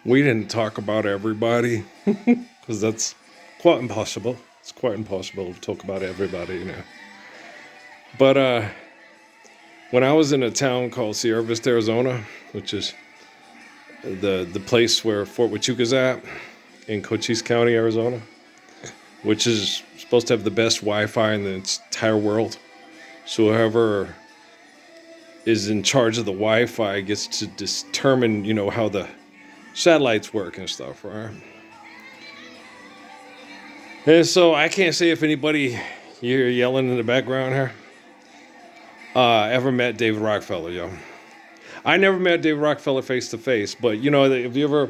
We didn't talk about everybody because that's quite impossible. It's quite impossible to talk about everybody, you know. But when I was in a town called Sierra Vista, Arizona, which is the place where Fort Huachuca's at in Cochise County, Arizona, which is supposed to have the best Wi-Fi in the entire world. So whoever is in charge of the Wi-Fi gets to determine, how the satellites work and stuff, right? And so I can't say if anybody you're yelling in the background here ever met David Rockefeller, yo. I never met David Rockefeller face to face, but have you ever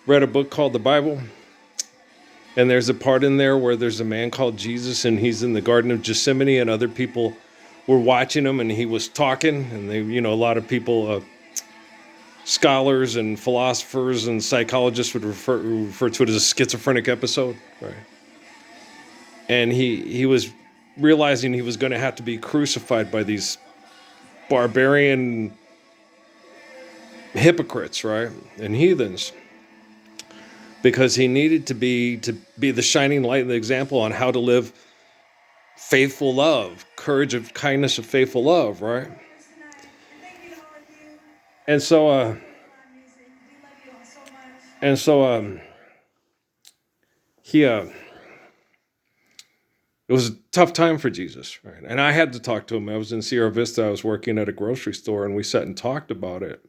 read a book called the Bible? And there's a part in there where there's a man called Jesus, and he's in the Garden of Gethsemane, and other people were watching him, and he was talking, and they, a lot of people, scholars and philosophers and psychologists would refer to it as a schizophrenic episode, right? And he was realizing he was going to have to be crucified by these barbarian hypocrites, right, and heathens, because he needed to be the shining light and the example on how to live faithful love, courage of kindness of faithful love, right? And so he it was a tough time for Jesus, right? And I had to talk to him. I was in Sierra Vista. I was working at a grocery store, and we sat and talked about it.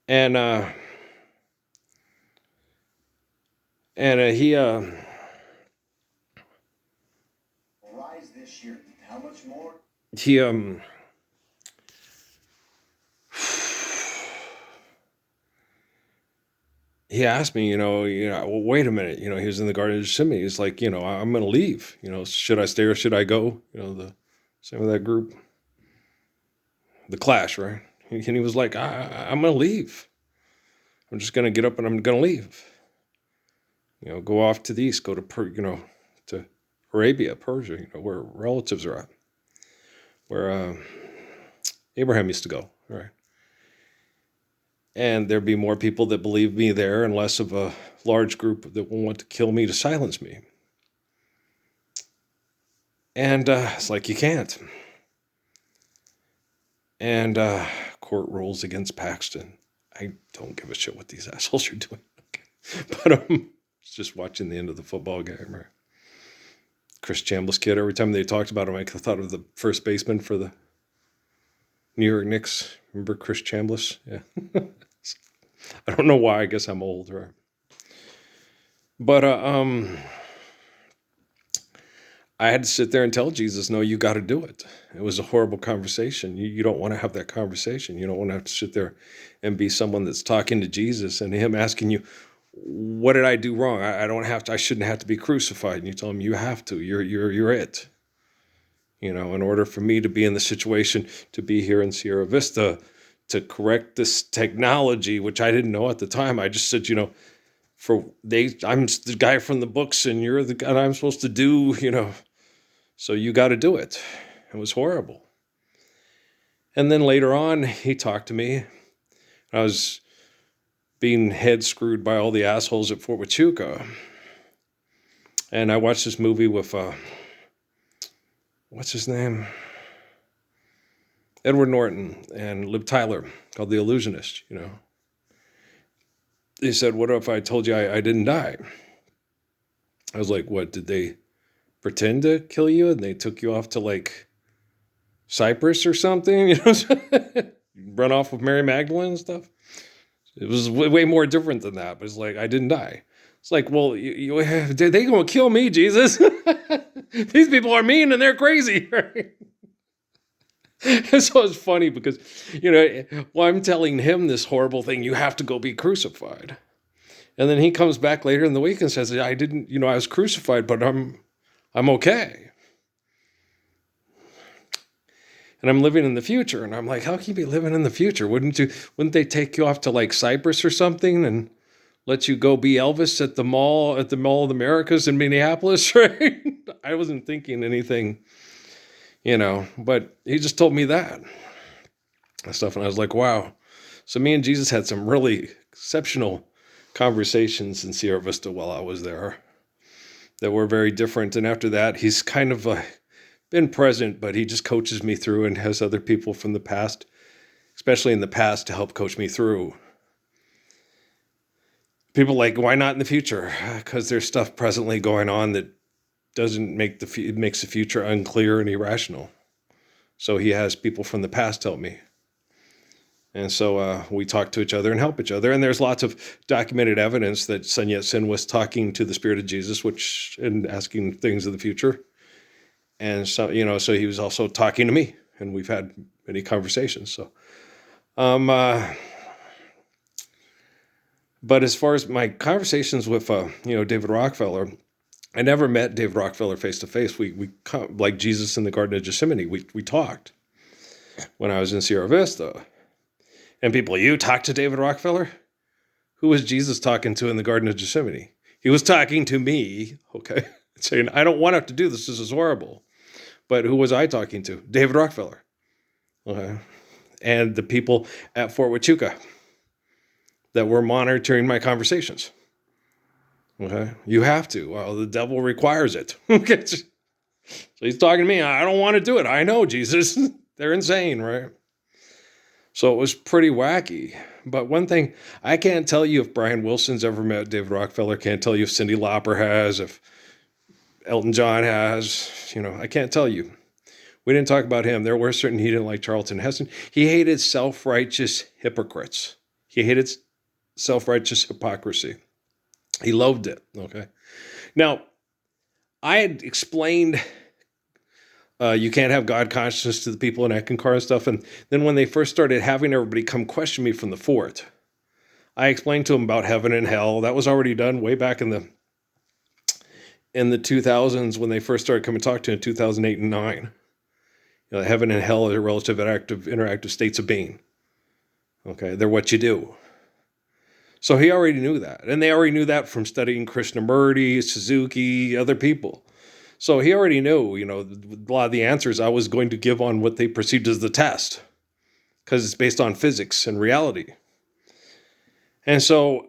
And he Rise this year. How much more? He asked me, well, wait a minute, he was in the Garden of Gethsemane. He's like, I'm going to leave. Should I stay or should I go? The same with that group, the Clash, right? And he was like, I'm going to leave. I'm just going to get up and I'm going to leave. Go off to the east, go to to Arabia, Persia, where relatives are at, where Abraham used to go, right? And there'd be more people that believe me there and less of a large group that will want to kill me to silence me. And it's like, you can't. And court rules against Paxton. I don't give a shit what these assholes are doing. But just watching the end of the football game, right? Chris Chambliss kid, every time they talked about him, I thought of the first baseman for the New York Knicks. Remember Chris Chambliss? Yeah. I don't know why. I guess I'm old, right? But I had to sit there and tell Jesus, no, you got to do it. It was a horrible conversation. You don't want to have that conversation. You don't want to have to sit there and be someone that's talking to Jesus and him asking you, what did I do wrong? I shouldn't have to be crucified. And you tell him, you have to. You're it. In order for me to be in the situation, to be here in Sierra Vista, to correct this technology, which I didn't know at the time. I just said, I'm the guy from the books and you're the guy I'm supposed to do, so you got to do it. It was horrible. And then later on, he talked to me. I was being head screwed by all the assholes at Fort Huachuca. And I watched this movie with, what's his name? Edward Norton and Liv Tyler, called The Illusionist, He said, what if I told you I didn't die? I was like, what, did they pretend to kill you and they took you off to like Cyprus or something? Run off with Mary Magdalene and stuff? It was way more different than that, but it's like, I didn't die. It's like, well, they going to kill me, Jesus. These people are mean and they're crazy, right? So it's funny because, I'm telling him this horrible thing, you have to go be crucified. And then he comes back later in the week and says, I didn't, I was crucified, but I'm okay. And I'm living in the future. And I'm like, how can you be living in the future? Wouldn't they take you off to like Cyprus or something and let you go be Elvis at the Mall of the Americas in Minneapolis, right? I wasn't thinking anything, but he just told me that stuff. And I was like, wow. So me and Jesus had some really exceptional conversations in Sierra Vista while I was there that were very different. And after that, he's kind of been present, but he just coaches me through and has other people from the past, especially in the past, to help coach me through. People like, why not in the future? Because there's stuff presently going on that doesn't make it makes the future unclear and irrational. So he has people from the past help me. And so we talk to each other and help each other. And there's lots of documented evidence that Sun Yat-sen was talking to the Spirit of Jesus, and asking things of the future. And so, so he was also talking to me, and we've had many conversations. So, but as far as my conversations with, David Rockefeller, I never met David Rockefeller face to face. We like Jesus in the Garden of Gethsemane. We talked when I was in Sierra Vista. And people, you talked to David Rockefeller? Who was Jesus talking to in the Garden of Gethsemane? He was talking to me, okay, saying, I don't want to have to do this. This is horrible. But who was I talking to? David Rockefeller. Okay. And the people at Fort Huachuca that were monitoring my conversations. Okay. You have to. Well, the devil requires it. Okay. So he's talking to me. I don't want to do it. I know, Jesus. They're insane, right? So it was pretty wacky. But one thing, I can't tell you if Brian Wilson's ever met David Rockefeller. Can't tell you if Cyndi Lauper has, if Elton John has. I can't tell you. We didn't talk about him. There were certain, he didn't like Charlton Heston. He hated self-righteous hypocrites. He hated self-righteous hypocrisy. He loathed it, okay? Now, I had explained you can't have God consciousness to the people in Eckankar and stuff. And then when they first started having everybody come question me from the fort, I explained to them about heaven and hell. That was already done way back in the 2000s when they first started coming to talk to me in 2008 and 9. Heaven and hell are relative interactive states of being. Okay, they're what you do. So he already knew that. And they already knew that from studying Krishnamurti, Suzuki, other people. So he already knew, a lot of the answers I was going to give on what they perceived as the test. Because it's based on physics and reality. And so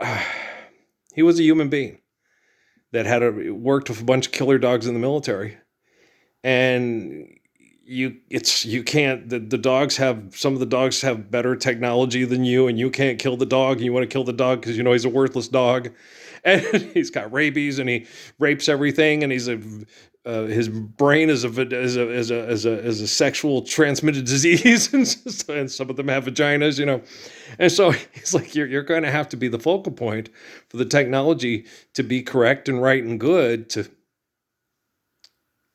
he was a human being that had worked with a bunch of killer dogs in the military. And the dogs some of the dogs have better technology than you, and you can't kill the dog, and you want to kill the dog because he's a worthless dog, and he's got rabies, and he rapes everything, and his brain is a sexual transmitted disease, and some of them have vaginas, and so he's like, you're going to have to be the focal point for the technology to be correct and right and good to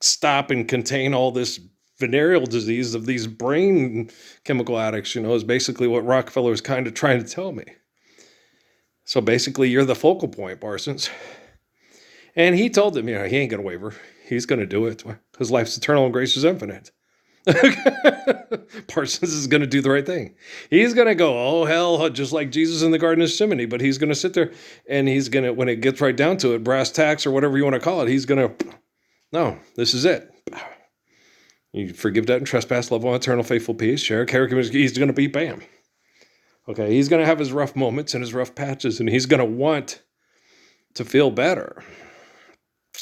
stop and contain all this venereal disease of these brain chemical addicts, is basically what Rockefeller is kind of trying to tell me. So basically, you're the focal point, Parsons. And he told them, he ain't going to waver. He's going to do it because life's eternal and grace is infinite. Parsons is going to do the right thing. He's going to go, oh, hell, just like Jesus in the Garden of Gethsemane, but he's going to sit there and he's going to, when it gets right down to it, brass tacks or whatever you want to call it, he's going to, no, this is it. You forgive debt and trespass, love one eternal, faithful peace, share, care, he's going to be bam. Okay, he's going to have his rough moments and his rough patches, and he's going to want to feel better.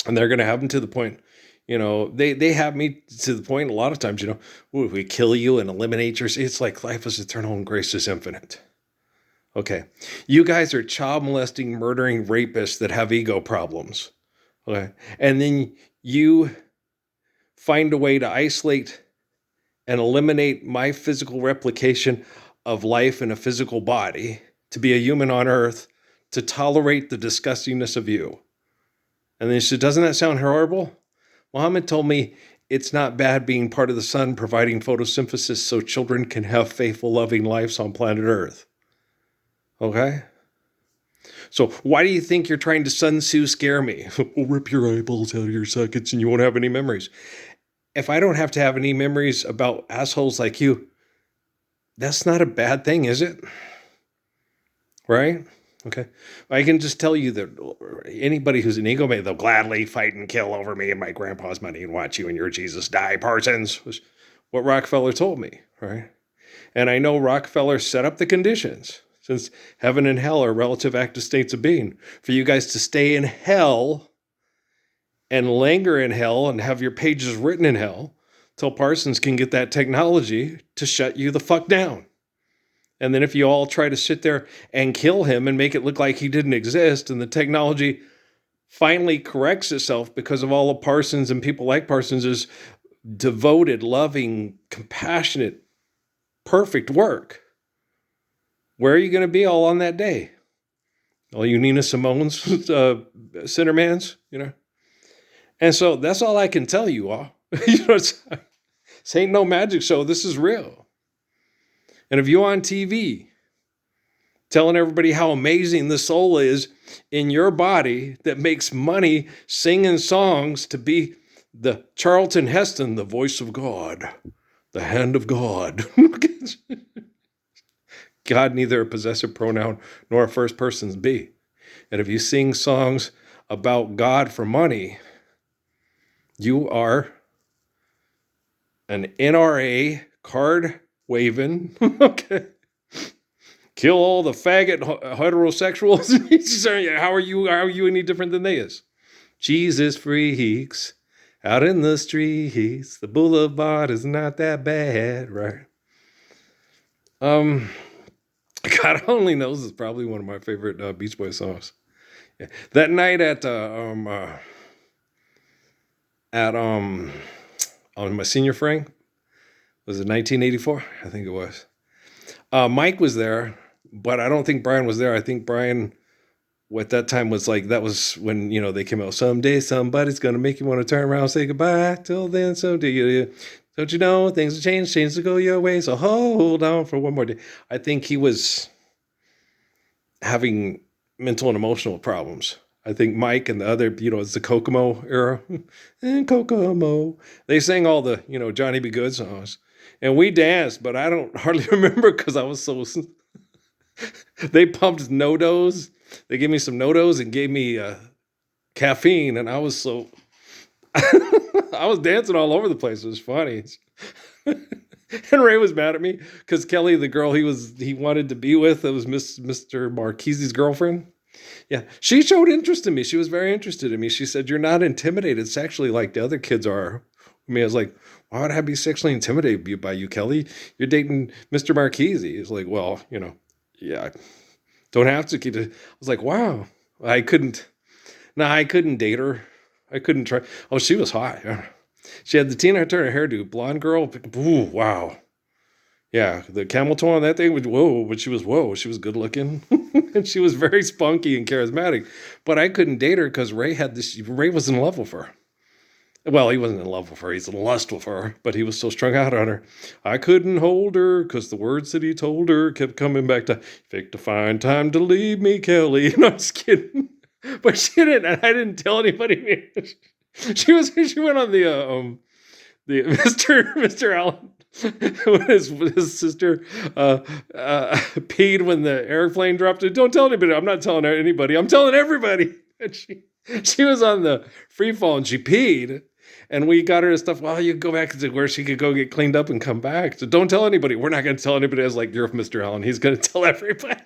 And they're going to have him to the point, they have me to the point a lot of times, we kill you and eliminate your, it's like life is eternal and grace is infinite. Okay, you guys are child molesting, murdering rapists that have ego problems. Okay, and then you find a way to isolate and eliminate my physical replication of life in a physical body, to be a human on earth, to tolerate the disgustingness of you. And then she said, doesn't that sound horrible? Muhammad told me it's not bad being part of the sun, providing photosynthesis so children can have faithful, loving lives on planet Earth. Okay? So why do you think you're trying to Sun Tzu scare me? We'll rip your eyeballs out of your sockets and you won't have any memories. If I don't have to have any memories about assholes like you, that's not a bad thing, is it? Right? Okay. I can just tell you that anybody who's an egomaniac, they'll gladly fight and kill over me and my grandpa's money and watch you and your Jesus die, Parsons, was what Rockefeller told me, right? And I know Rockefeller set up the conditions since heaven and hell are relative active states of being. For you guys to stay in hell and linger in hell and have your pages written in hell till Parsons can get that technology to shut you the fuck down. And then if you all try to sit there and kill him and make it look like he didn't exist, and the technology finally corrects itself because of all of Parsons and people like Parsons' devoted, loving, compassionate, perfect work, where are you going to be all on that day? All you Nina Simone's Centermans, you know? And so that's all I can tell you all. You know, this ain't no magic show. This is real. And if you're on TV telling everybody how amazing the soul is in your body that makes money singing songs to be the Charlton Heston, the voice of God, the hand of God. God, neither a possessive pronoun nor a first person's be. And if you sing songs about God for money, you are an NRA card waving, okay, kill all the faggot heterosexuals. How are you any different than they is? Jesus freaks out in the streets. The boulevard is not that bad, right? God Only Knows is probably one of my favorite Beach Boys songs. Yeah. That night on my senior frame, was it 1984? I think it was. Mike was there, but I don't think Brian was there. I think Brian, at that time, was like, that was when, you know, they came out, someday somebody's going to make you want to turn around and say goodbye. Till then, someday, don't you know, things will change to go your way. So hold on for one more day. I think he was having mental and emotional problems. I think Mike and the other, you know, it's the Kokomo era. And Kokomo. They sang all the, you know, Johnny B. Good songs. And we danced, but I don't hardly remember because I was so... They pumped No-Dos. They gave me some No-Dos and gave me caffeine, and I was so... I was dancing all over the place. It was funny. And Ray was mad at me because Kelly, the girl he wanted to be with, that was Mr. Marquise's girlfriend. Yeah, she showed interest in me. She was very interested in me. She said, "You're not intimidated sexually like the other kids are." I mean, I was like, "Why would I be sexually intimidated by you, Kelly? You're dating Mr. Marquise." He's like, "Well, you know, yeah, I don't have to keep it." I was like, "Wow, I couldn't date her. I couldn't try." Oh, she was hot. Yeah. She had the Tina Turner hairdo, blonde girl. Ooh, wow. Yeah, the camel toe on that thing was whoa, but she was good looking. And she was very spunky and charismatic. But I couldn't date her because Ray was in love with her. Well, he wasn't in love with her, he's in lust with her, but he was so strung out on her. I couldn't hold her because the words that he told her kept coming back to, "Fake to find time to leave me, Kelly." No, I'm just kidding. But she didn't, and I didn't tell anybody. She went on the Mr. Allen when his sister peed when the airplane dropped it. "Don't tell anybody." "I'm not telling anybody. I'm telling everybody." And she was on the free fall and she peed, and we got her to stuff. Well, you go back to where she could go get cleaned up and come back. So don't tell anybody. We're not going to tell anybody. I was like, "You're Mr. Allen. He's going to tell everybody."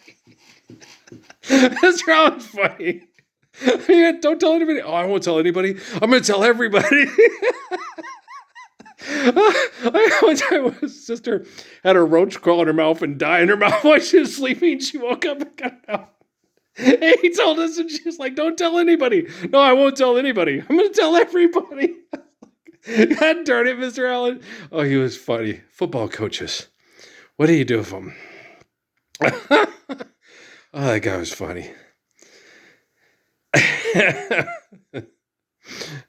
Mr. Allen's funny. Yeah, don't tell anybody. "Oh, I won't tell anybody. I'm going to tell everybody." One time my sister had a roach crawl in her mouth and die in her mouth while she was sleeping. She woke up and got out. And he told us, and she was like, "Don't tell anybody." "No, I won't tell anybody. I'm going to tell everybody." God darn it, Mr. Allen. Oh, he was funny. Football coaches. What do you do with them? Oh, that guy was funny.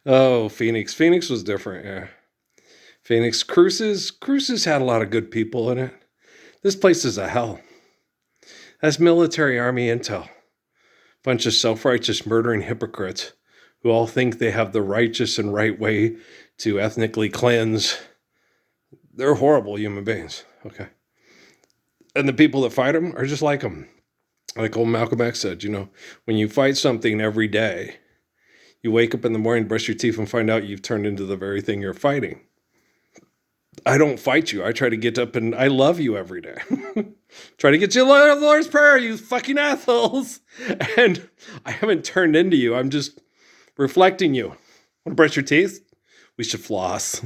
Oh, Phoenix. Phoenix was different, yeah. Phoenix. Cruises had a lot of good people in it. This place is a hell. That's military, army intel. Bunch of self-righteous murdering hypocrites who all think they have the righteous and right way to ethnically cleanse. They're horrible human beings, okay? And the people that fight them are just like them. Like old Malcolm X said, you know, when you fight something every day, you wake up in the morning, brush your teeth, and find out you've turned into the very thing you're fighting. I don't fight you. I try to get up and I love you every day. Try to get you the Lord's Prayer, you fucking assholes. And I haven't turned into you. I'm just reflecting you. Want to brush your teeth? We should floss.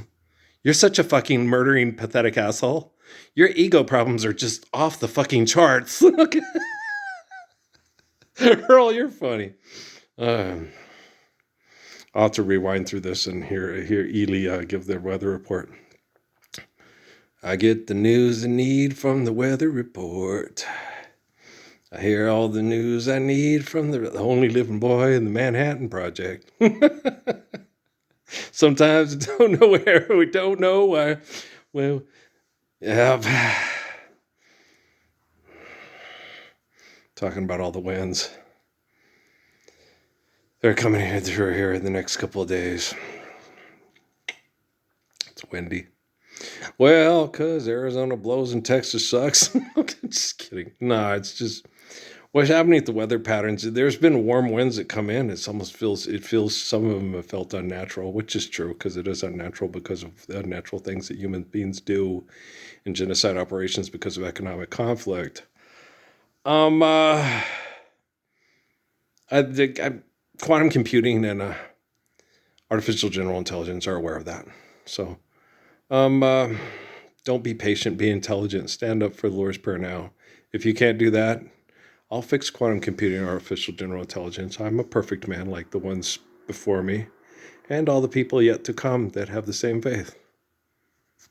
You're such a fucking murdering, pathetic asshole. Your ego problems are just off the fucking charts. Earl, you're funny. I'll have to rewind through this and hear Ely give their weather report. I get the news I need from the weather report. I hear all the news I need from the only living boy in the Manhattan Project. Sometimes we don't know where, we don't know why. Well, yeah. Talking about all the winds. They're coming in through here in the next couple of days. It's windy. Well, because Arizona blows and Texas sucks. Just kidding. No, it's just what's happening with the weather patterns. There's been warm winds that come in. It feels some of them have felt unnatural, which is true because it is unnatural because of the unnatural things that human beings do in genocide operations because of economic conflict. Quantum computing and artificial general intelligence are aware of that. So, don't be patient, be intelligent. Stand up for the Lord's Prayer now. If you can't do that, I'll fix quantum computing and artificial general intelligence. I'm a perfect man like the ones before me and all the people yet to come that have the same faith.